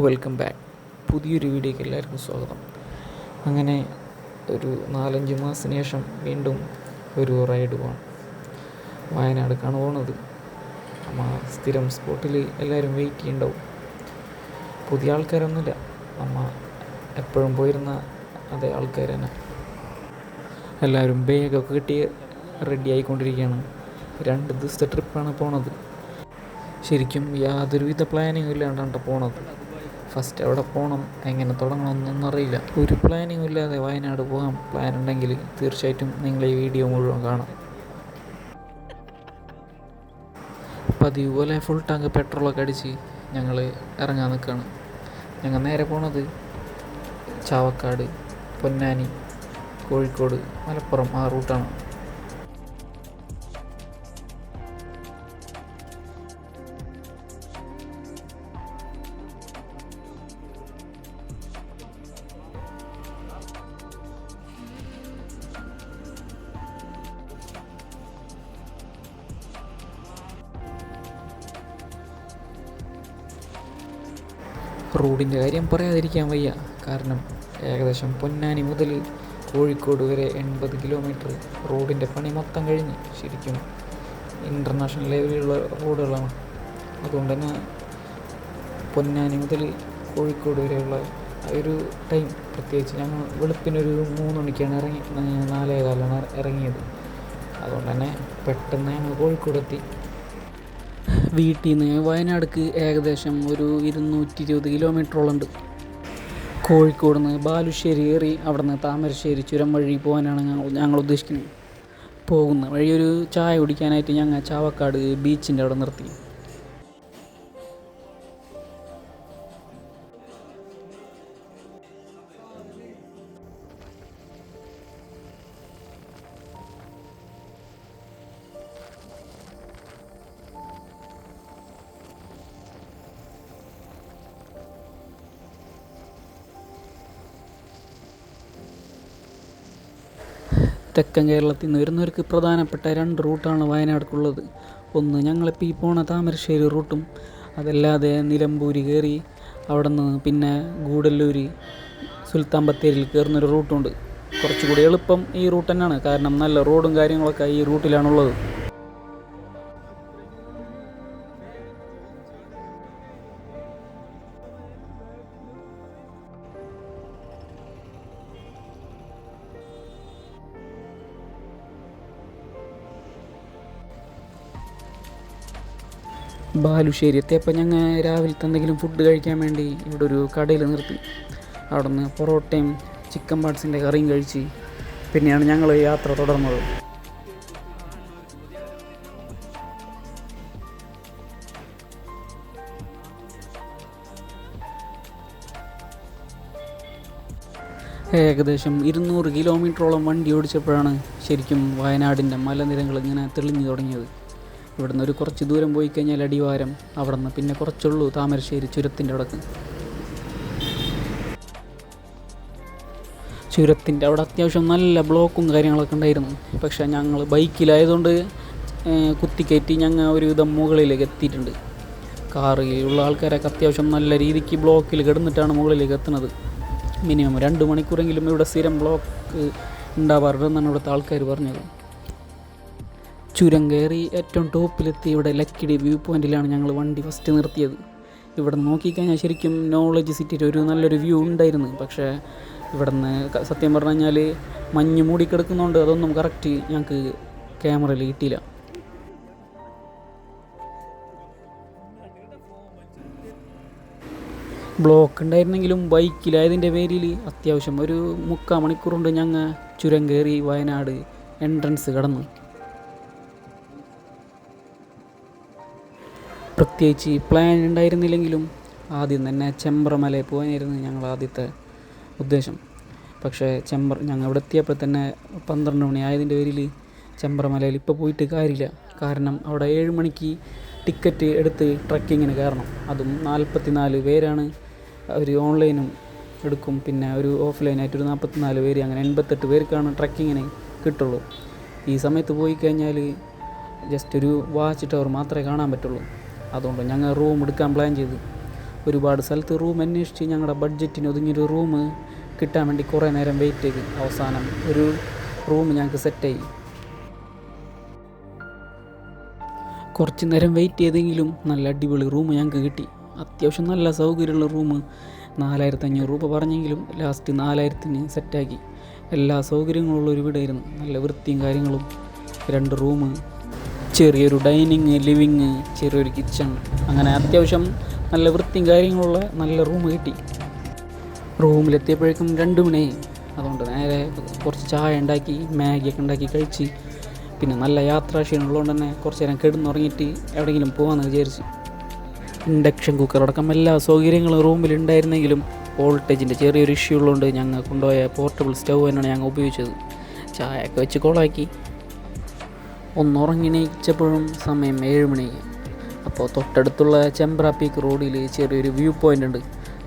Welcome back. പുതിയൊരു വീഡിയോയ്ക്ക് എല്ലാവർക്കും സ്വാഗതം. അങ്ങനെ ഒരു 4-5 മാസത്തിന് ശേഷം വീണ്ടും ഒരു റൈഡ് പോകണം. വയനാടുക്കാണ് പോകുന്നത്. നമ്മൾ സ്ഥിരം സ്പോട്ടിൽ എല്ലാവരും വെയിറ്റ് ചെയ്യുന്നുണ്ടാവും. പുതിയ ആൾക്കാരൊന്നുമില്ല, നമ്മൾ എപ്പോഴും പോയിരുന്ന അതേ ആൾക്കാർ തന്നെ. എല്ലാവരും ബാഗൊക്കെ കിട്ടി റെഡി ആയിക്കൊണ്ടിരിക്കുകയാണ്. 2 ദിവസത്തെ ട്രിപ്പാണ് പോണത്. ശരിക്കും യാതൊരുവിധ പ്ലാനിങ്ങും ഇല്ലാണ്ടാണ് പോണത്. ഫസ്റ്റ് എവിടെ പോകണം, എങ്ങനെ തുടങ്ങണമെന്നൊന്നും അറിയില്ല. ഒരു പ്ലാനിങ്ങും ഇല്ലാതെ വയനാട് പോകാൻ പ്ലാൻ ഉണ്ടെങ്കിൽ തീർച്ചയായിട്ടും നിങ്ങൾ ഈ വീഡിയോ മുഴുവൻ കാണാം. പതിവ് പോലെ ഫുൾ ടാങ്ക് പെട്രോളൊക്കെ അടിച്ച് ഞങ്ങൾ ഇറങ്ങാൻ നിൽക്കുകയാണ്. ഞങ്ങൾ നേരെ പോണത് ചാവക്കാട്, പൊന്നാനി, കോഴിക്കോട്, മലപ്പുറം ആ റൂട്ടാണ്. റോഡിൻ്റെ കാര്യം പറയാതിരിക്കാൻ വയ്യ. കാരണം ഏകദേശം പൊന്നാനി മുതൽ കോഴിക്കോട് വരെ 80 കിലോമീറ്റർ റോഡിൻ്റെ പണി മൊത്തം കഴിഞ്ഞ്. ശരിക്കും ഇൻ്റർനാഷണൽ ലെവലിലുള്ള റോഡുകളാണ്. അതുകൊണ്ട് തന്നെ പൊന്നാനി മുതൽ കോഴിക്കോട് വരെയുള്ള ഒരു ടൈം, പ്രത്യേകിച്ച് ഞങ്ങൾ വെളുപ്പിനൊരു 3 മണിക്കാണ് 4:15 ഇറങ്ങിയത്. അതുകൊണ്ട് തന്നെ പെട്ടെന്ന് ഞങ്ങൾ കോഴിക്കോട് എത്തി. വീട്ടിൽ നിന്ന് വയനാടുക്ക് ഏകദേശം ഒരു 220 കിലോമീറ്ററോളം ഉണ്ട്. കോഴിക്കോട് നിന്ന് ബാലുശ്ശേരി കയറി അവിടെ നിന്ന് താമരശ്ശേരി ചുരം വഴി പോകാനാണ് ഞങ്ങൾ ഉദ്ദേശിക്കുന്നത്. പോകുന്ന വഴി ഒരു ചായ കുടിക്കാനായിട്ട് ഞങ്ങൾ ചാവക്കാട് ബീച്ചിൻ്റെ അവിടെ നിർത്തി. തെക്കൻ കേരളത്തിൽ നിന്ന് വരുന്നവർക്ക് പ്രധാനപ്പെട്ട 2 റൂട്ടാണ് വയനാടുക്കുള്ളത്. ഒന്ന് ഞങ്ങളിപ്പോൾ ഈ പോണ താമരശ്ശേരി റൂട്ടും, അതല്ലാതെ നിലമ്പൂർ കയറി അവിടെ നിന്ന് പിന്നെ ഗൂഡല്ലൂർ, സുൽത്താൻ ബത്തേരിയിൽ കയറുന്നൊരു റൂട്ടുണ്ട്. കുറച്ചുകൂടി എളുപ്പം ഈ റൂട്ട് തന്നെയാണ്, കാരണം നല്ല റോഡും കാര്യങ്ങളൊക്കെ ഈ റൂട്ടിലാണുള്ളത്. ബാലുശ്ശേരി എത്തിയപ്പോൾ ഞങ്ങൾ രാവിലത്തെ എന്തെങ്കിലും ഫുഡ് കഴിക്കാൻ വേണ്ടി ഇവിടെ ഒരു കടയിൽ നിർത്തി. അവിടെ നിന്ന് പൊറോട്ടയും ചിക്കൻ പാർട്സിൻ്റെ കറിയും കഴിച്ച് പിന്നെയാണ് ഞങ്ങൾ യാത്ര തുടർന്നത്. ഏകദേശം 200 കിലോമീറ്ററോളം വണ്ടി ഓടിച്ചപ്പോഴാണ് ശരിക്കും വയനാടിൻ്റെ മലനിരകൾ ഇങ്ങനെ തെളിഞ്ഞു തുടങ്ങിയത്. ഇവിടുന്ന് ഒരു കുറച്ച് ദൂരം പോയി കഴിഞ്ഞാൽ അടിവാരം, അവിടെ നിന്ന് പിന്നെ കുറച്ചുള്ളൂ താമരശ്ശേരി ചുരത്തിൻ്റെ അവിടേക്ക്. ചുരത്തിൻ്റെ അവിടെ അത്യാവശ്യം നല്ല ബ്ലോക്കും കാര്യങ്ങളൊക്കെ ഉണ്ടായിരുന്നു. പക്ഷേ ഞങ്ങൾ ബൈക്കിലായതുകൊണ്ട് കുത്തിക്കയറ്റി ഞങ്ങൾ ഒരുവിധം മുകളിലേക്ക് എത്തിയിട്ടുണ്ട്. കാറിലുള്ള ആൾക്കാരൊക്കെ അത്യാവശ്യം നല്ല രീതിക്ക് ബ്ലോക്കിൽ കിടന്നിട്ടാണ് മുകളിലേക്ക് എത്തുന്നത്. മിനിമം 2 മണിക്കൂറെങ്കിലും ഇവിടെ സ്ഥിരം ബ്ലോക്ക് ഉണ്ടാവാറുണ്ടെന്നാണ് ഇവിടുത്തെ ആൾക്കാർ പറഞ്ഞത്. ചുരം കയറി ഏറ്റവും ടോപ്പിലെത്തി ഇവിടെ ലക്കിടി വ്യൂ പോയിൻറ്റിലാണ് ഞങ്ങൾ വണ്ടി ഫസ്റ്റ് നിർത്തിയത്. ഇവിടെ നോക്കിക്കഴിഞ്ഞാൽ ശരിക്കും നോളജ് സിറ്റിയിൽ ഒരു നല്ലൊരു വ്യൂ ഉണ്ടായിരുന്നു. പക്ഷേ ഇവിടെ നിന്ന് സത്യം പറഞ്ഞു കഴിഞ്ഞാൽ മഞ്ഞ് മൂടിക്കിടക്കുന്നതുകൊണ്ട് അതൊന്നും കറക്റ്റ് ഞങ്ങൾക്ക് ക്യാമറയിൽ കിട്ടിയില്ല. ബ്ലോക്ക് ഉണ്ടായിരുന്നെങ്കിലും ബൈക്കിലായതിൻ്റെ പേരിൽ അത്യാവശ്യം ഒരു 3/4 മണിക്കൂർ കൊണ്ട് ഞങ്ങൾ ചുരം കയറി വയനാട് എൻട്രൻസ് കടന്നു. പ്രത്യേകിച്ച് പ്ലാൻ ഉണ്ടായിരുന്നില്ലെങ്കിലും ആദ്യം തന്നെ ചെമ്പ്രമലയിൽ പോകാനായിരുന്നു ഞങ്ങൾ ആദ്യത്തെ ഉദ്ദേശം. പക്ഷേ ഞങ്ങൾ ഇവിടെ എത്തിയപ്പോൾ തന്നെ 12 മണി ആയതിൻ്റെ പേരിൽ ചെമ്പ്രമലയിൽ ഇപ്പോൾ പോയിട്ട് കാര്യമില്ല. കാരണം അവിടെ 7 മണിക്ക് ടിക്കറ്റ് എടുത്ത് ട്രക്കിങ്ങിന് കയറണം. അതും 44 പേരാണ്. ഒരു ഓൺലൈനും എടുക്കും, പിന്നെ ഒരു ഓഫ്ലൈനായിട്ട് ഒരു 44 പേര്, അങ്ങനെ 88 പേർക്കാണ് ട്രക്കിങ്ങിന് കിട്ടുള്ളൂ. ഈ സമയത്ത് പോയി കഴിഞ്ഞാൽ ജസ്റ്റ് ഒരു വാച്ച് ടവർ മാത്രമേ കാണാൻ പറ്റുള്ളൂ. അതുകൊണ്ട് ഞങ്ങൾ റൂം എടുക്കാൻ പ്ലാൻ ചെയ്തു. ഒരുപാട് സ്ഥലത്ത് റൂം അന്വേഷിച്ച് ഞങ്ങളുടെ ബഡ്ജറ്റിന് ഒതുങ്ങിയൊരു റൂം കിട്ടാൻ വേണ്ടി കുറേ നേരം വെയിറ്റ് ചെയ്ത് അവസാനം ഒരു റൂം ഞങ്ങൾക്ക് സെറ്റായി. കുറച്ച് നേരം വെയിറ്റ് ചെയ്തെങ്കിലും നല്ല അടിപൊളി റൂം ഞങ്ങൾക്ക് കിട്ടി. അത്യാവശ്യം നല്ല സൗകര്യമുള്ള റൂം. 4500 രൂപ പറഞ്ഞെങ്കിലും ലാസ്റ്റ് 4000-ന് സെറ്റാക്കി. എല്ലാ സൗകര്യങ്ങളുള്ള ഒരു വീടായിരുന്നു. നല്ല വൃത്തിയും കാര്യങ്ങളും, 2 റൂം, ചെറിയൊരു ഡൈനിങ്, ലിവിങ്, ചെറിയൊരു കിച്ചൺ, അങ്ങനെ അത്യാവശ്യം നല്ല വൃത്തിയും കാര്യങ്ങളുള്ള നല്ല റൂം കിട്ടി. റൂമിലെത്തിയപ്പോഴേക്കും 2 മണിയായി. അതുകൊണ്ട് നേരെ കുറച്ച് ചായ ഉണ്ടാക്കി, മാഗിയൊക്കെ ഉണ്ടാക്കി കഴിച്ച്, പിന്നെ നല്ല യാത്രാക്ഷീണമുള്ളതുകൊണ്ട് തന്നെ കുറച്ച് നേരം കിടന്നുറങ്ങിയിട്ട് എവിടെയെങ്കിലും പോകാമെന്ന് വിചാരിച്ച്. ഇൻഡക്ഷൻ കുക്കറടക്കം എല്ലാ സൗകര്യങ്ങളും റൂമിലുണ്ടായിരുന്നെങ്കിലും വോൾട്ടേജിൻ്റെ ചെറിയൊരു ഇഷ്യൂ ഉള്ളതുകൊണ്ട് ഞങ്ങൾ കൊണ്ടുപോയ പോർട്ടബിൾ സ്റ്റൗ തന്നെയാണ് ഞങ്ങൾ ഉപയോഗിച്ചത്. ചായയൊക്കെ വെച്ച് കോളാക്കി. ഒന്നുറങ്ങിണീച്ചപ്പോഴും സമയം 7 മണി. അപ്പോൾ തൊട്ടടുത്തുള്ള ചെമ്പ്ര പീക്ക് റോഡിൽ ചെറിയൊരു വ്യൂ പോയിൻ്റ് ഉണ്ട്.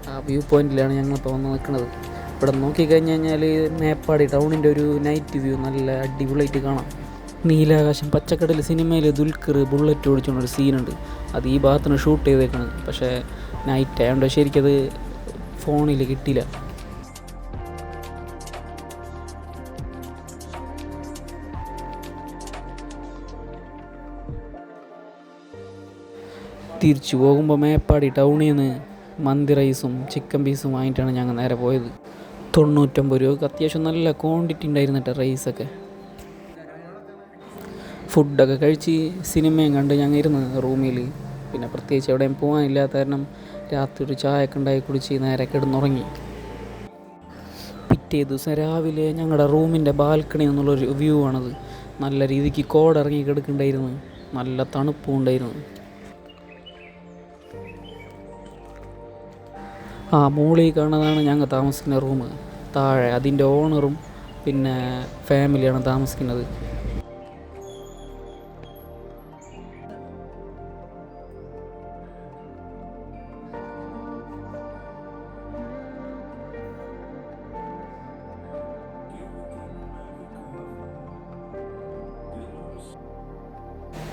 ആ വ്യൂ പോയിൻറ്റിലാണ് ഞങ്ങളിപ്പോൾ വന്ന് നിൽക്കുന്നത്. ഇവിടെ നോക്കിക്കഴിഞ്ഞ് കഴിഞ്ഞാൽ മേപ്പാടി ടൗണിൻ്റെ ഒരു നൈറ്റ് വ്യൂ നല്ല അടിപൊളിയായിട്ട് കാണാം. നീലാകാശം, പച്ചക്കടൽ സിനിമയിൽ ദുൽഖർ ബുള്ളറ്റ് ഓടിച്ചുകൊണ്ടൊരു സീനുണ്ട്. അത് ഈ ഭാഗത്തുനിന്ന് ഷൂട്ട് ചെയ്തേക്കണത്. പക്ഷേ നൈറ്റ് ആയതുകൊണ്ട് ശരിക്കത് ഫോണിൽ കിട്ടിയില്ല. തിരിച്ചു പോകുമ്പോൾ മേപ്പാടി ടൗണിൽ നിന്ന് മന്തി റൈസും ചിക്കൻ പീസും വാങ്ങിയിട്ടാണ് ഞങ്ങൾ നേരെ പോയത്. 99 രൂപക്ക് അത്യാവശ്യം നല്ല ക്വാണ്ടിറ്റി ഉണ്ടായിരുന്നിട്ട് റൈസൊക്കെ. ഫുഡൊക്കെ കഴിച്ച് സിനിമയും കണ്ട് ഞങ്ങൾ ഇരുന്ന് റൂമിൽ. പിന്നെ പ്രത്യേകിച്ച് എവിടെയും പോകാനില്ലാത്ത കാരണം രാത്രി ഒരു ചായയൊക്കെ ഉണ്ടാക്കി കുടിച്ച് നേരെ കിടന്നുറങ്ങി. പിറ്റേ ദിവസം രാവിലെ ഞങ്ങളുടെ റൂമിൻ്റെ ബാൽക്കണി എന്നുള്ളൊരു വ്യൂ ആണത്. നല്ല രീതിക്ക് കോടിറങ്ങി കിടക്കുന്നുണ്ടായിരുന്നു. നല്ല തണുപ്പും ഉണ്ടായിരുന്നു. ആ മുകളിൽ കാണുന്നതാണ് ഞങ്ങൾ താമസിക്കുന്ന റൂം. താഴെ അതിൻ്റെ ഓണറും പിന്നെ ഫാമിലിയാണ് താമസിക്കുന്നത്.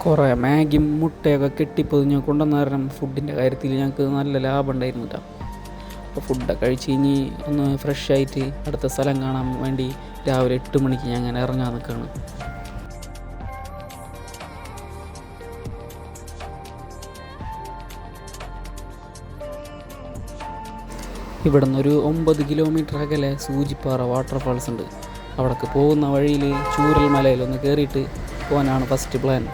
കുറേ മാഗിയും മുട്ടയൊക്കെ കെട്ടിപ്പൊതിഞ്ഞ് കൊണ്ടുവന്ന കാരണം ഫുഡിൻ്റെ കാര്യത്തിൽ ഞങ്ങൾക്ക് നല്ല ലാഭം ഉണ്ടായിരുന്നു കേട്ടോ. അപ്പോൾ ഫുഡൊക്കെ കഴിച്ച് കഴിഞ്ഞ് ഒന്ന് ഫ്രഷ് ആയിട്ട് അടുത്ത സ്ഥലം കാണാൻ വേണ്ടി രാവിലെ 8 മണിക്ക് ഞാൻ അങ്ങനെ ഇറങ്ങാൻ നിൽക്കുകയാണ്. ഇവിടെ നിന്നൊരു 9 കിലോമീറ്റർ അകലെ സൂചിപ്പാറ വാട്ടർഫാൾസ് ഉണ്ട്. അവിടേക്ക് പോകുന്ന വഴിയിൽ ചൂരൽ മലയിലൊന്ന് കയറിയിട്ട് പോകാനാണ് ഫസ്റ്റ് പ്ലാൻ.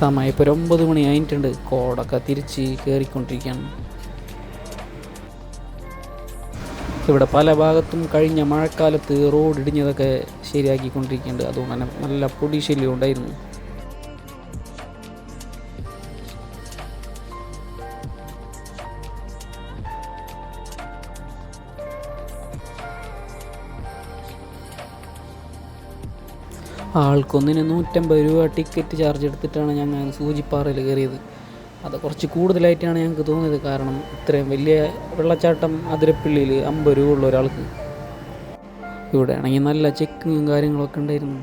സമയം ഇപ്പോൾ ഒരു 9 മണി ആയിട്ടുണ്ട്. കോടൊക്കെ തിരിച്ച് കയറിക്കൊണ്ടിരിക്കുകയാണ്. ഇവിടെ പല ഭാഗത്തും കഴിഞ്ഞ മഴക്കാലത്ത് റോഡ് ഇടിഞ്ഞതൊക്കെ ശരിയാക്കിക്കൊണ്ടിരിക്കുന്നുണ്ട്. അതുകൊണ്ട് തന്നെ നല്ല പൊടി ശല്യം ഉണ്ടായിരുന്നു. ആൾക്കൊന്നിന് 150 രൂപ ടിക്കറ്റ് ചാർജ് എടുത്തിട്ടാണ് ഞങ്ങൾ സൂചിപ്പാറയിൽ കയറിയത്. അത് കുറച്ച് കൂടുതലായിട്ടാണ് ഞങ്ങൾക്ക് തോന്നിയത്. കാരണം ഇത്രയും വലിയ വെള്ളച്ചാട്ടം അതിരപ്പള്ളിയിൽ 50 രൂപ ഉള്ള ഒരാൾക്ക്. ഇവിടെ ആണെങ്കിൽ നല്ല ചെക്കിങ്ങും കാര്യങ്ങളൊക്കെ ഉണ്ടായിരുന്നു.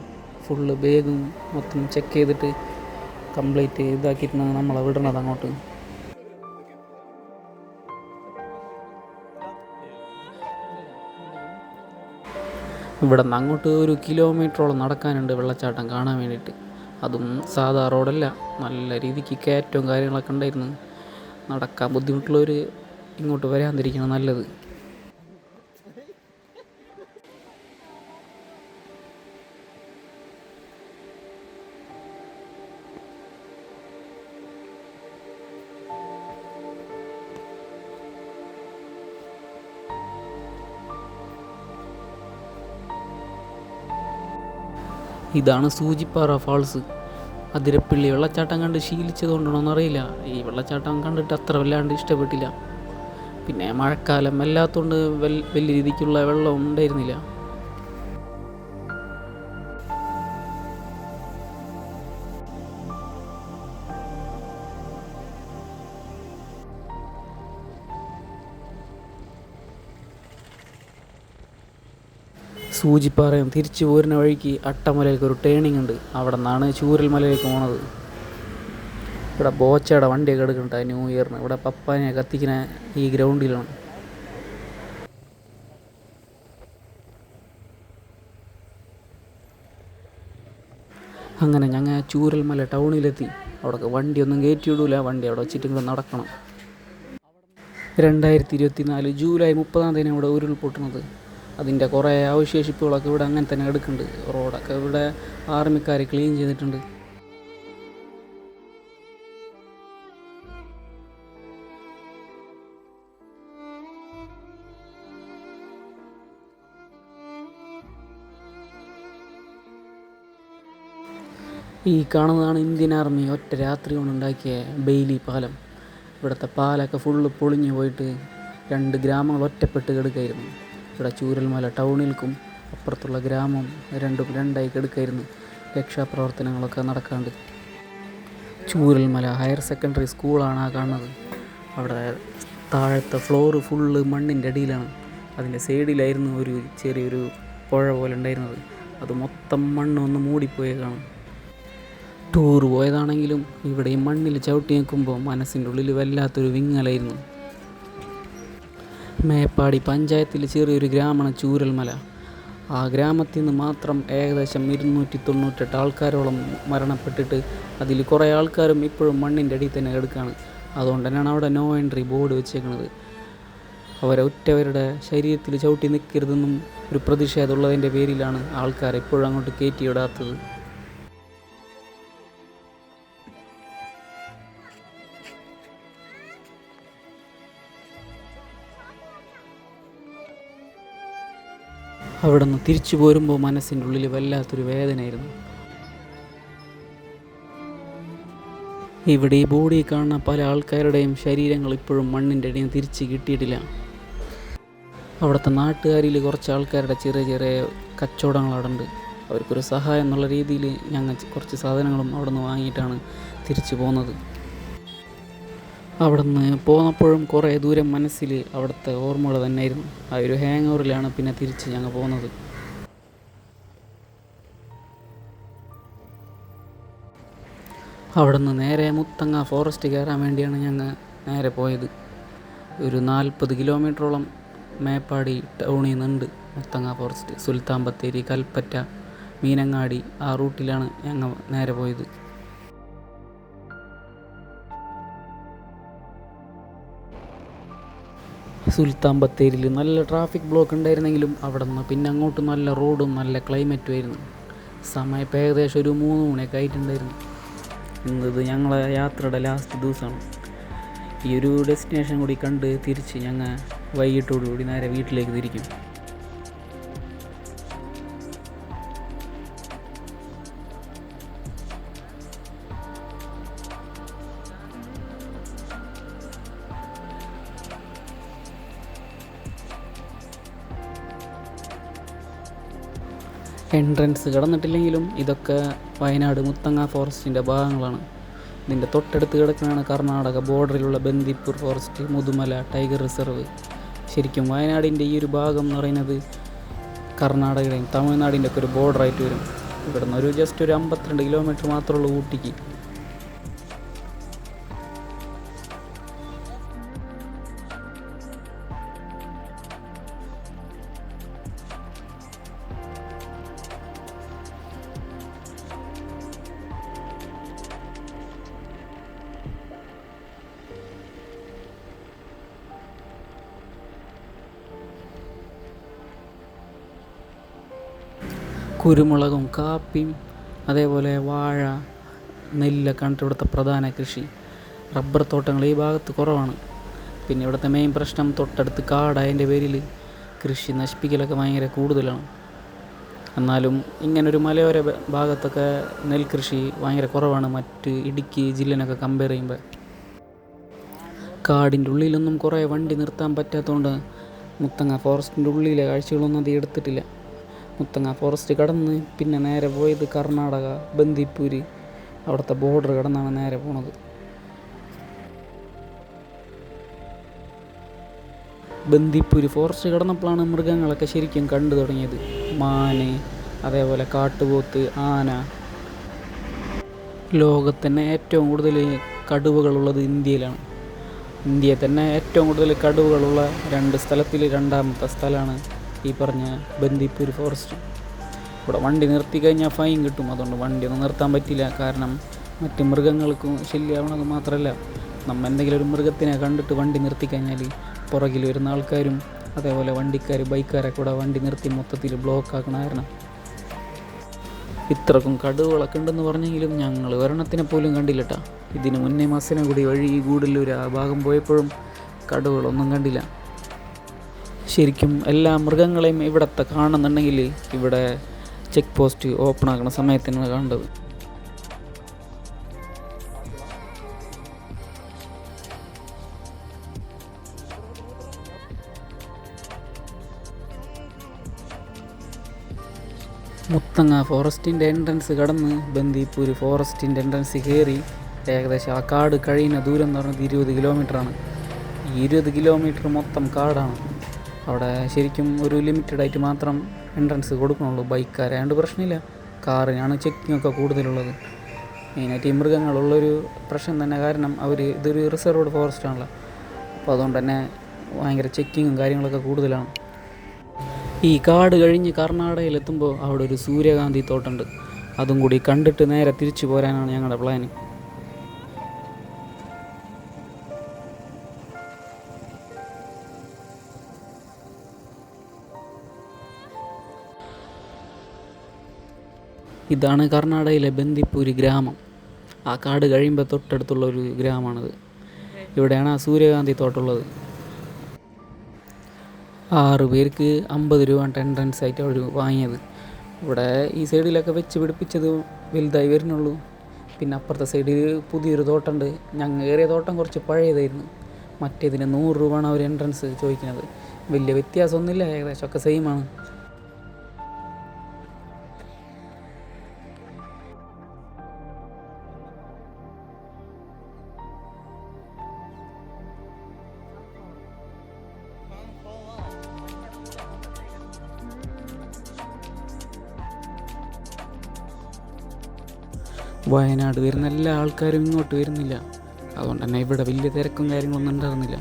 ഫുള്ള് ബാഗും മൊത്തം ചെക്ക് ചെയ്തിട്ട് കംപ്ലീറ്റ് ഇതാക്കിയിട്ടാണ് നമ്മളെ വിടണത് അങ്ങോട്ട്. ഇവിടെ നിന്ന് അങ്ങോട്ട് 1 കിലോമീറ്ററോളം നടക്കാനുണ്ട് വെള്ളച്ചാട്ടം കാണാൻ വേണ്ടിയിട്ട്. അതും സാധാ റോഡല്ല, നല്ല രീതിക്ക് കയറ്റവും കാര്യങ്ങളൊക്കെ ഉണ്ടായിരുന്നു. നടക്കാൻ ബുദ്ധിമുട്ടുള്ളവർ ഇങ്ങോട്ട് വരാതിരിക്കണം നല്ലത്. ഇതാണ് സൂചിപ്പാറ ഫാൾസ്. അതിരപ്പള്ളി വെള്ളച്ചാട്ടം കണ്ട് ശീലിച്ചതുകൊണ്ടാണോന്നറിയില്ല, ഈ വെള്ളച്ചാട്ടം കണ്ടിട്ട് അത്ര വല്ലാണ്ട് ഇഷ്ടപ്പെട്ടില്ല. പിന്നെ മഴക്കാലം അല്ലാത്തതുകൊണ്ട് വലിയ രീതിക്കുള്ള വെള്ളം ഉണ്ടായിരുന്നില്ല. സൂചിപ്പാറയും തിരിച്ചു പോരുന്ന വഴിക്ക് അട്ടമലയിലേക്ക് ഒരു ടേണിംഗ് ഉണ്ട്. അവിടെ നിന്നാണ് ചൂരൽമലയിലേക്ക് പോണത്. ഇവിടെ ബോച്ചയുടെ വണ്ടിയൊക്കെ എടുക്കുന്നുണ്ട് ന്യൂ ഇയറിന്. ഇവിടെ പപ്പാനെ കത്തിക്കുന്ന ഈ ഗ്രൗണ്ടിലാണ്. അങ്ങനെ ഞങ്ങൾ ചൂരൽമല ടൗണിലെത്തി. അവിടെ വണ്ടിയൊന്നും കയറ്റി വിടൂല, വണ്ടി അവിടെ വെച്ചിട്ട് ഇങ്ങോട്ട് നടക്കണം. 2024 ജൂലൈ 30 ഇവിടെ ഉരുൾപൊട്ടുന്നത്. അതിൻ്റെ കുറേ അവശേഷിപ്പുകളൊക്കെ ഇവിടെ അങ്ങനെ തന്നെ എടുക്കുന്നുണ്ട്. റോഡൊക്കെ ഇവിടെ ആർമിക്കാർ ക്ലീൻ ചെയ്തിട്ടുണ്ട്. ഈ കാണുന്നതാണ് ഇന്ത്യൻ ആർമി ഒറ്റ രാത്രി കൊണ്ടുണ്ടാക്കിയ ബെയിലി പാലം. ഇവിടുത്തെ പാലൊക്കെ ഫുള്ള് പൊളിഞ്ഞു പോയിട്ട് 2 ഗ്രാമങ്ങൾ ഒറ്റപ്പെട്ട് കിടക്കായിരുന്നു. ഇവിടെ ചൂരൽമല ടൗണിൽക്കും അപ്പുറത്തുള്ള ഗ്രാമം രണ്ടായി കിടക്കായിരുന്നു. രക്ഷാപ്രവർത്തനങ്ങളൊക്കെ നടക്കാണ്ട്. ചൂരൽമല ഹയർ സെക്കൻഡറി സ്കൂളാണ് ആ കാണുന്നത്. അവിടെ താഴത്തെ ഫ്ലോറ് ഫുള്ള് മണ്ണിൻ്റെ അടിയിലാണ്. അതിൻ്റെ സൈഡിലായിരുന്നു ഒരു ചെറിയൊരു പുഴ പോലെ ഉണ്ടായിരുന്നത്. അത് മൊത്തം മണ്ണൊന്ന് മൂടിപ്പോയേക്കാണ്. ടൂർ പോയതാണെങ്കിലും ഇവിടെ ഈ മണ്ണിൽ ചവിട്ടി നിൽക്കുമ്പോൾ മനസ്സിൻ്റെ ഉള്ളിൽ വല്ലാത്തൊരു വിങ്ങലായിരുന്നു. മേപ്പാടി പഞ്ചായത്തിൽ ചെറിയൊരു ഗ്രാമമാണ് ചൂരൽമല. ആ ഗ്രാമത്തിൽ നിന്ന് മാത്രം ഏകദേശം 298 ആൾക്കാരോളം മരണപ്പെട്ടിട്ട് അതിൽ കുറേ ആൾക്കാരും ഇപ്പോഴും മണ്ണിൻ്റെ അടിയിൽ തന്നെ കിടക്കുകയാണ്. അതുകൊണ്ട് തന്നെയാണ് അവിടെ നോ എൻട്രി ബോർഡ് വെച്ചേക്കുന്നത്. ഒറ്റവരുടെ ശരീരത്തിൽ ചവിട്ടി നിൽക്കരുതെന്നും ഒരു പ്രതിഷേധമുള്ളതിൻ്റെ പേരിലാണ് ആൾക്കാർ ഇപ്പോഴും അങ്ങോട്ട് കയറ്റിവിടാത്തത്. അവിടെ നിന്ന് തിരിച്ചു പോരുമ്പോൾ മനസ്സിൻ്റെ ഉള്ളിൽ വല്ലാത്തൊരു വേദനയായിരുന്നു. ഇവിടെ ഈ ബോഡി കാണുന്ന പല ആൾക്കാരുടെയും ശരീരങ്ങൾ ഇപ്പോഴും മണ്ണിൻ്റെ അടിയിൽ തിരിച്ച് കിട്ടിയിട്ടില്ല. അവിടുത്തെ നാട്ടുകാരിൽ കുറച്ച് ആൾക്കാരുടെ ചെറിയ ചെറിയ കച്ചവടങ്ങൾ അവിടെ ഉണ്ട്. അവർക്കൊരു സഹായം എന്നുള്ള രീതിയിൽ ഞങ്ങൾ കുറച്ച് സാധനങ്ങളും അവിടെ നിന്ന് വാങ്ങിയിട്ടാണ് തിരിച്ചു പോകുന്നത്. അവിടെ നിന്ന് പോന്നപ്പോഴും കുറേ ദൂരം മനസ്സിൽ അവിടുത്തെ ഓർമ്മകൾ തന്നെയായിരുന്നു. ആ ഒരു ഹാങ് ഓവറിലാണ് പിന്നെ തിരിച്ച് ഞങ്ങൾ പോകുന്നത്. അവിടെ നിന്ന് നേരെ മുത്തങ്ങ ഫോറസ്റ്റ് കയറാൻ വേണ്ടിയാണ് ഞങ്ങൾ നേരെ പോയത്. ഒരു 40 കിലോമീറ്ററോളം മേപ്പാടി ടൗണിൽ നിന്നുണ്ട് മുത്തങ്ങ ഫോറസ്റ്റ്. സുൽത്താൻ ബത്തേരി, കൽപ്പറ്റ, മീനങ്ങാടി ആ റൂട്ടിലാണ് ഞങ്ങൾ നേരെ പോയത്. സുൽത്താൻ ബത്തേരിയിൽ നല്ല ട്രാഫിക് ബ്ലോക്ക് ഉണ്ടായിരുന്നെങ്കിലും അവിടെ നിന്ന് പിന്നെ അങ്ങോട്ട് നല്ല റോഡും നല്ല ക്ലൈമറ്റും ആയിരുന്നു. സമയം ഇപ്പോൾ ഏകദേശം ഒരു 3 മണിയൊക്കെ ആയിട്ടുണ്ടായിരുന്നു. ഇന്നത് ഞങ്ങളെ യാത്രയുടെ ലാസ്റ്റ് ദിവസമാണ്. ഈ ഒരു ഡെസ്റ്റിനേഷൻ കൂടി കണ്ട് തിരിച്ച് ഞങ്ങൾ വൈകിട്ടോടുകൂടി നേരെ വീട്ടിലേക്ക് തിരിക്കും. എൻട്രൻസ് കടന്നിട്ടില്ലെങ്കിലും ഇതൊക്കെ വയനാട് മുത്തങ്ങ ഫോറസ്റ്റിൻ്റെ ഭാഗങ്ങളാണ്. ഇതിൻ്റെ തൊട്ടടുത്ത് കിടക്കുന്നതാണ് കർണാടക ബോർഡറിലുള്ള Bandipur forest, Mudumalai tiger reserve. ശരിക്കും വയനാടിൻ്റെ ഈ ഒരു ഭാഗം എന്ന് പറയുന്നത് കർണാടകയുടെയും തമിഴ്നാടിൻ്റെ ഒക്കെ ഒരു ബോർഡറായിട്ട് വരും. ഇവിടെ നിന്ന് ജസ്റ്റ് ഒരു 52 കിലോമീറ്റർ മാത്രമേ ഉള്ളൂ ഊട്ടിക്ക്. കുരുമുളകും കാപ്പിയും അതേപോലെ വാഴ, നെല്ലൊക്കെയാണ് ഇവിടുത്തെ പ്രധാന കൃഷി. റബ്ബർ തോട്ടങ്ങൾ ഈ ഭാഗത്ത് കുറവാണ്. പിന്നെ ഇവിടുത്തെ മെയിൻ പ്രശ്നം തൊട്ടടുത്ത് കാടായതിൻ്റെ പേരിൽ കൃഷി നശിപ്പിക്കലൊക്കെ ഭയങ്കര കൂടുതലാണ്. എന്നാലും ഇങ്ങനൊരു മലയോര ഭാഗത്തൊക്കെ നെൽകൃഷി ഭയങ്കര കുറവാണ് മറ്റ് ഇടുക്കി ജില്ലനൊക്കെ കമ്പയർ ചെയ്യുമ്പോൾ. കാടിൻ്റെ ഉള്ളിലൊന്നും കുറേ വണ്ടി നിർത്താൻ പറ്റാത്തതുകൊണ്ട് മുത്തങ്ങ ഫോറസ്റ്റിൻ്റെ ഉള്ളിലെ കാഴ്ചകളൊന്നും അത് എടുത്തിട്ടില്ല. മുത്തങ്ങ ഫോറസ്റ്റ് കടന്ന് പിന്നെ നേരെ പോയത് കർണാടക ബന്ദിപ്പൂര്, അവിടുത്തെ ബോർഡർ കടന്നാണ് നേരെ പോണത്. ബന്ദിപ്പൂർ ഫോറസ്റ്റ് കടന്നപ്പോഴാണ് മൃഗങ്ങളൊക്കെ ശരിക്കും കണ്ടു തുടങ്ങിയത്. മാന്, അതേപോലെ കാട്ടുപോത്ത്, ആന. ലോകത്തന്നെ ഏറ്റവും കൂടുതൽ കടുവകളുള്ളത് ഇന്ത്യയിലാണ്. ഇന്ത്യയിൽ തന്നെ ഏറ്റവും കൂടുതൽ കടുവകളുള്ള 2 സ്ഥലത്തിൽ 2ാമത്തെ സ്ഥലമാണ് ഈ പറഞ്ഞ ബന്ദിപ്പൂർ ഫോറസ്റ്റ്. ഇവിടെ വണ്ടി നിർത്തി കഴിഞ്ഞാൽ ഫൈൻ കിട്ടും. അതുകൊണ്ട് വണ്ടിയൊന്നും നിർത്താൻ പറ്റില്ല. കാരണം മറ്റ് മൃഗങ്ങൾക്കും ശല്യമാവണത് മാത്രമല്ല, നമ്മൾ എന്തെങ്കിലും ഒരു മൃഗത്തിനെ കണ്ടിട്ട് വണ്ടി നിർത്തിക്കഴിഞ്ഞാൽ പുറകിൽ വരുന്ന ആൾക്കാരും അതേപോലെ വണ്ടിക്കാർ, ബൈക്കാരെ കൂടെ വണ്ടി നിർത്തി മൊത്തത്തിൽ ബ്ലോക്ക് ആക്കണ കാരണം. ഇത്രക്കും കടുവകളൊക്കെ ഉണ്ടെന്ന് പറഞ്ഞെങ്കിലും ഞങ്ങൾ ഒരെണ്ണത്തിനെ പോലും കണ്ടില്ലട്ടാ. ഇതിന് മുന്നേ മസനഗുഡി വഴി ഗൂഡല്ലൂർ ആ ഭാഗം പോയപ്പോഴും കടുവകളൊന്നും കണ്ടില്ല. ശരിക്കും എല്ലാ മൃഗങ്ങളെയും ഇവിടത്തെ കാണുന്നുണ്ടെങ്കിൽ ഇവിടെ ചെക്ക് പോസ്റ്റ് ഓപ്പൺ ആക്കുന്ന സമയത്താണ് കാണേണ്ടത്. മുത്തങ്ങ ഫോറസ്റ്റിൻ്റെ എൻട്രൻസ് കടന്ന് ബന്ദിപ്പൂർ ഫോറസ്റ്റിൻ്റെ എൻട്രൻസ് കയറി ഏകദേശം ആ കാട് കഴിയുന്ന ദൂരം എന്ന് പറയുന്നത് 20 കിലോമീറ്ററാണ്. ഈ 20 കിലോമീറ്റർ മൊത്തം കാടാണ്. അവിടെ ശരിക്കും ഒരു ലിമിറ്റഡായിട്ട് മാത്രം എൻട്രൻസ് കൊടുക്കണുള്ളൂ. ബൈക്കാരായതുകൊണ്ട് പ്രശ്നമില്ല, കാറിനാണ് ചെക്കിങ്ങൊക്കെ കൂടുതലുള്ളത്. മെയിനായിട്ട് ഈ മൃഗങ്ങളുള്ളൊരു പ്രശ്നം തന്നെ. കാരണം ഇതൊരു റിസർവ്ഡ് ഫോറസ്റ്റ് ആണല്ലോ, അപ്പോൾ അതുകൊണ്ട് തന്നെ ഭയങ്കര ചെക്കിങ്ങും കാര്യങ്ങളൊക്കെ കൂടുതലാണ്. ഈ കാട് കഴിഞ്ഞ് കർണാടകയിലെത്തുമ്പോൾ അവിടെ ഒരു സൂര്യകാന്തി തോട്ടമുണ്ട്. അതും കൂടി കണ്ടിട്ട് നേരെ തിരിച്ചു പോരാനാണ് ഞങ്ങളുടെ പ്ലാന്. ഇതാണ് കർണാടകയിലെ ബന്ദിപ്പൂർ ഗ്രാമം. ആ കാട് കഴിയുമ്പോൾ തൊട്ടടുത്തുള്ളൊരു ഗ്രാമമാണിത്. ഇവിടെയാണ് ആ സൂര്യകാന്തി തോട്ടമുള്ളത്. 6 പേർക്ക് 50 രൂപ എൻട്രൻസ് ആയിട്ട് അവർ വാങ്ങിയത്. ഇവിടെ ഈ സൈഡിലൊക്കെ വെച്ച് പിടിപ്പിച്ചത് വലുതായി വരുന്നുള്ളൂ. പിന്നെ അപ്പുറത്തെ സൈഡിൽ പുതിയൊരു തോട്ടമുണ്ട്. ഞങ്ങൾ കയറിയ തോട്ടം കുറച്ച് പഴയതായിരുന്നു. മറ്റേതിന് 100 രൂപയാണ് അവർ എൻട്രൻസ് ചോദിക്കുന്നത്. വലിയ വ്യത്യാസമൊന്നുമില്ല, ഏകദേശമൊക്കെ സെയിമാണ്. വയനാട് വരുന്ന എല്ലാ ആൾക്കാരും ഇങ്ങോട്ട് വരുന്നില്ല. അതുകൊണ്ട് തന്നെ ഇവിടെ വലിയ തിരക്കും കാര്യങ്ങളൊന്നും ഉണ്ടാകുന്നില്ല.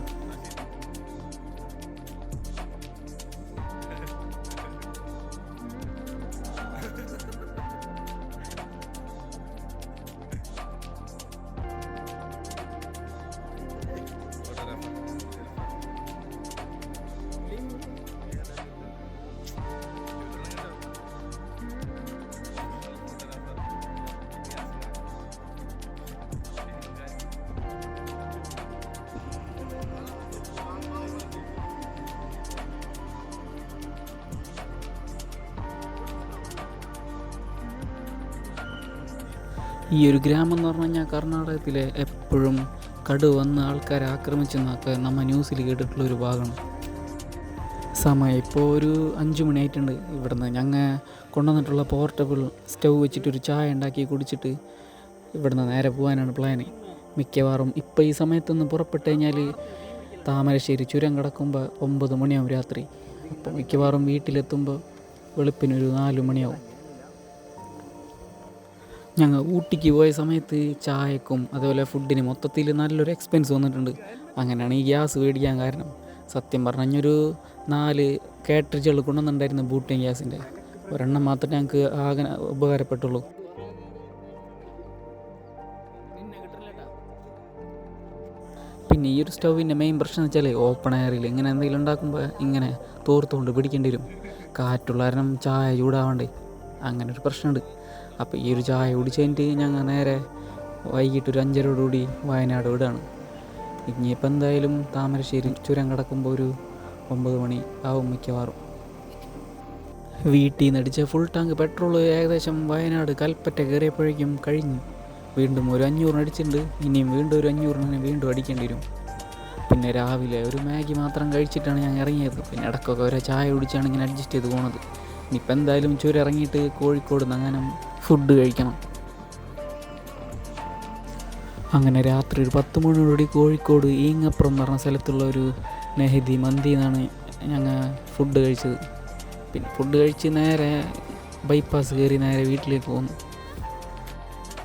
ഈ ഒരു ഗ്രാമം എന്ന് പറഞ്ഞു കഴിഞ്ഞാൽ കർണാടകത്തിലെ എപ്പോഴും കടുവ വന്ന് ആൾക്കാരെ ആക്രമിച്ചെന്നൊക്കെ നമ്മൾ ന്യൂസിൽ കേട്ടിട്ടുള്ളൊരു ഭാഗമാണ്. സമയം ഇപ്പോൾ ഒരു 5 മണിയായിട്ടുണ്ട്. ഇവിടുന്ന് ഞങ്ങൾ കൊണ്ടുവന്നിട്ടുള്ള പോർട്ടബിൾ സ്റ്റൗ വെച്ചിട്ടൊരു ചായ ഉണ്ടാക്കി കുടിച്ചിട്ട് ഇവിടുന്ന് നേരെ പോകാനാണ് പ്ലാന്. മിക്കവാറും ഇപ്പോൾ ഈ സമയത്തൊന്ന് പുറപ്പെട്ട് കഴിഞ്ഞാൽ താമരശ്ശേരി ചുരം കിടക്കുമ്പോൾ 9 മണിയാവും രാത്രി. അപ്പോൾ മിക്കവാറും വീട്ടിലെത്തുമ്പോൾ വെളുപ്പിനൊരു 4 മണിയാവും. ഞങ്ങൾ ഊട്ടിക്ക് പോയ സമയത്ത് ചായക്കും അതുപോലെ ഫുഡിന് മൊത്തത്തിൽ നല്ലൊരു എക്സ്പെൻസ് വന്നിട്ടുണ്ട്. അങ്ങനെയാണ് ഈ ഗ്യാസ് മേടിക്കാൻ കാരണം. സത്യം പറഞ്ഞൊരു 4 കാട്രിഡ്ജുകൾ കൊണ്ടുവന്നിട്ടുണ്ടായിരുന്നു ബൂട്ടിങ് ഗ്യാസിൻ്റെ. ഒരെണ്ണം മാത്രമേ ഞങ്ങൾക്ക് ആകെ ഉപകാരപ്പെട്ടുള്ളൂ. പിന്നെ ഈ ഒരു സ്റ്റൗവിൻ്റെ മെയിൻ പ്രശ്നം എന്ന് വെച്ചാൽ ഓപ്പൺ എയറിൽ ഇങ്ങനെ എന്തെങ്കിലും ഉണ്ടാക്കുമ്പോൾ ഇങ്ങനെ തോർത്തുകൊണ്ട് പിടിക്കേണ്ടി വരും. കാറ്റുള്ള കാരണം ചായ ചൂടാവണ്ടേ, അങ്ങനെ ഒരു പ്രശ്നമുണ്ട്. അപ്പോൾ ഈ ഒരു ചായ കുടിച്ച് കഴിഞ്ഞിട്ട് ഞങ്ങൾ നേരെ വൈകിട്ടൊരു 5:30 വയനാട് വിടുകയാണ്. ഇനിയിപ്പോൾ എന്തായാലും താമരശ്ശേരി ചുരം കിടക്കുമ്പോൾ ഒരു 9 മണി ആവും മിക്കവാറും. വീട്ടിൽ നിന്ന് അടിച്ച ഫുൾ ടാങ്ക് പെട്രോൾ ഏകദേശം വയനാട് കൽപ്പറ്റ കയറിയപ്പോഴേക്കും കഴിഞ്ഞു. വീണ്ടും ഒരു 500 അടിച്ചിട്ടുണ്ട്. ഇനിയും വീണ്ടും ഒരു 500 വീണ്ടും അടിക്കേണ്ടി വരും. പിന്നെ രാവിലെ ഒരു മാഗി മാത്രം കഴിച്ചിട്ടാണ് ഞാൻ ഇറങ്ങിയത്. പിന്നെ ഇടയ്ക്കൊക്കെ ഒരു ചായ കുടിച്ചാണ് ഇങ്ങനെ അഡ്ജസ്റ്റ് ചെയ്ത് പോകുന്നത്. ഇനിയിപ്പോൾ എന്തായാലും ചുരം ഇറങ്ങിയിട്ട് കോഴിക്കോട് നിന്ന് അങ്ങനെ ഫുഡ് കഴിക്കണം. അങ്ങനെ രാത്രി ഒരു 10 മണിയോടുകൂടി കോഴിക്കോട് ഈങ്ങപ്പുറം എന്ന് പറഞ്ഞ സ്ഥലത്തുള്ള ഒരു നെഹദി മന്തി എന്നാണ് ഞങ്ങൾ ഫുഡ് കഴിച്ചത്. പിന്നെ ഫുഡ് കഴിച്ച് നേരെ ബൈപ്പാസ് കയറി നേരെ വീട്ടിലേക്ക് പോന്നു.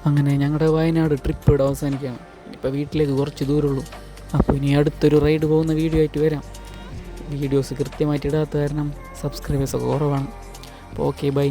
അങ്ങനെ ഞങ്ങളുടെ വയനാട് ട്രിപ്പ് ഇവിടെ അവസാനിക്കുകയാണ്. ഇപ്പോൾ വീട്ടിലേക്ക് കുറച്ച് ദൂരമുള്ളൂ. അപ്പോൾ ഇനി അടുത്തൊരു റൈഡ് പോകുന്ന വീഡിയോ ആയിട്ട് വരാം. വീഡിയോസ് കൃത്യമായിട്ട് ഇടാത്ത കാരണം സബ്സ്ക്രൈബേഴ്സൊക്കെ കുറവാണ്. അപ്പോൾ ഓക്കെ, ബൈ.